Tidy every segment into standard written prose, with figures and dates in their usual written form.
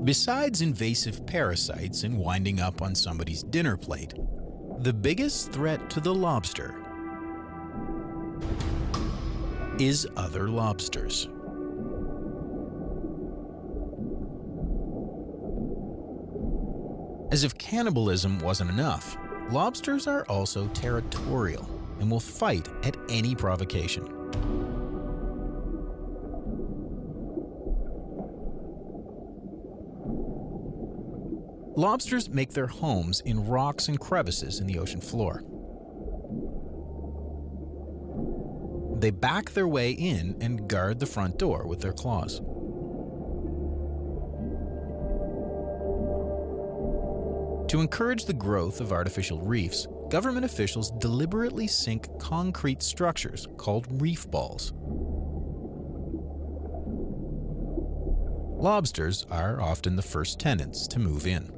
Besides invasive parasites and winding up on somebody's dinner plate, the biggest threat to the lobster is other lobsters. As if cannibalism wasn't enough, lobsters are also territorial and will fight at any provocation. Lobsters make their homes in rocks and crevices in the ocean floor. They back their way in and guard the front door with their claws. To encourage the growth of artificial reefs, government officials deliberately sink concrete structures called reef balls. Lobsters are often the first tenants to move in.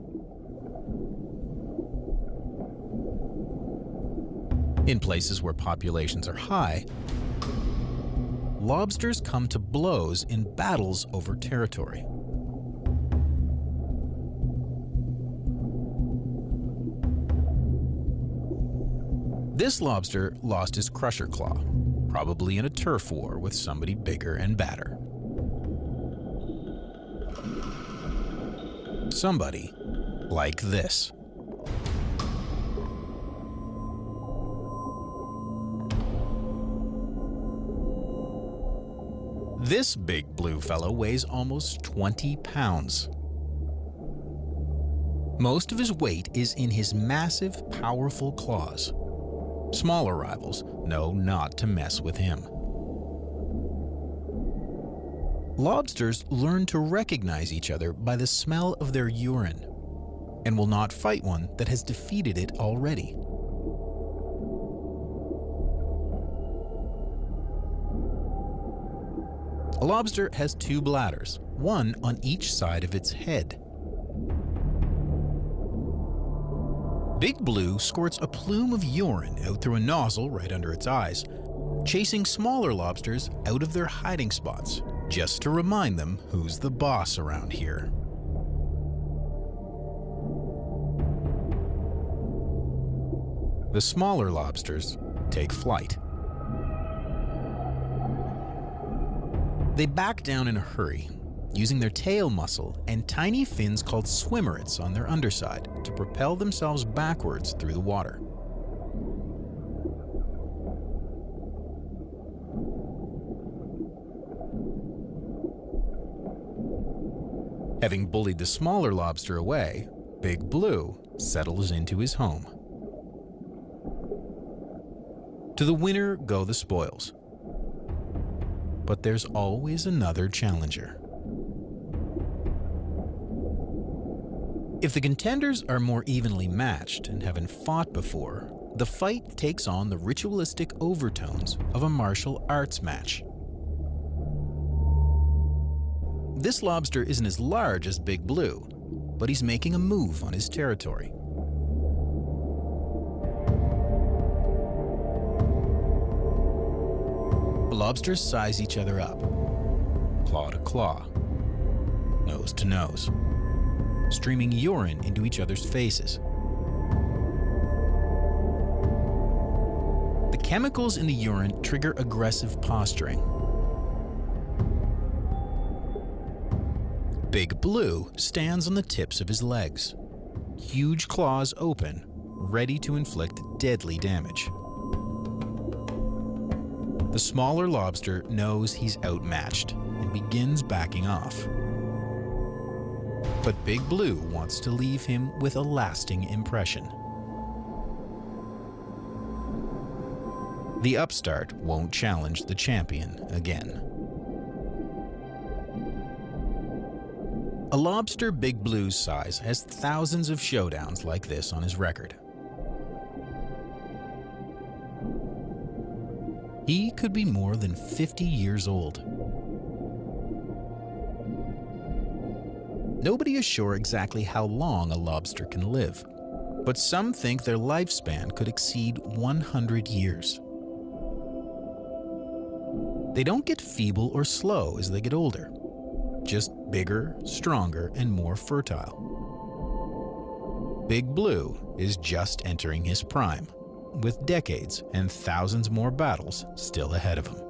In places where populations are high, lobsters come to blows in battles over territory. This lobster lost his crusher claw, probably in a turf war with somebody bigger and badder. Somebody like this. This big blue fellow weighs almost 20 pounds. Most of his weight is in his massive, powerful claws. Smaller rivals know not to mess with him. Lobsters learn to recognize each other by the smell of their urine and will not fight one that has defeated it already. A lobster has two bladders, one on each side of its head. Big Blue squirts a plume of urine out through a nozzle right under its eyes, chasing smaller lobsters out of their hiding spots, just to remind them who's the boss around here. The smaller lobsters take flight. They back down in a hurry, using their tail muscle and tiny fins called swimmerets on their underside to propel themselves backwards through the water. Having bullied the smaller lobster away, Big Blue settles into his home. To the winner go the spoils. But there's always another challenger. If the contenders are more evenly matched and haven't fought before, the fight takes on the ritualistic overtones of a martial arts match. This lobster isn't as large as Big Blue, but he's making a move on his territory. Lobsters size each other up, claw to claw, nose to nose, streaming urine into each other's faces. The chemicals in the urine trigger aggressive posturing. Big Blue stands on the tips of his legs, huge claws open, ready to inflict deadly damage. The smaller lobster knows he's outmatched and begins backing off. But Big Blue wants to leave him with a lasting impression. The upstart won't challenge the champion again. A lobster Big Blue's size has thousands of showdowns like this on his record. He could be more than 50 years old. Nobody is sure exactly how long a lobster can live, but some think their lifespan could exceed 100 years. They don't get feeble or slow as they get older. just bigger, stronger, and more fertile. Big Blue is just entering his prime, with decades and thousands more battles still ahead of him.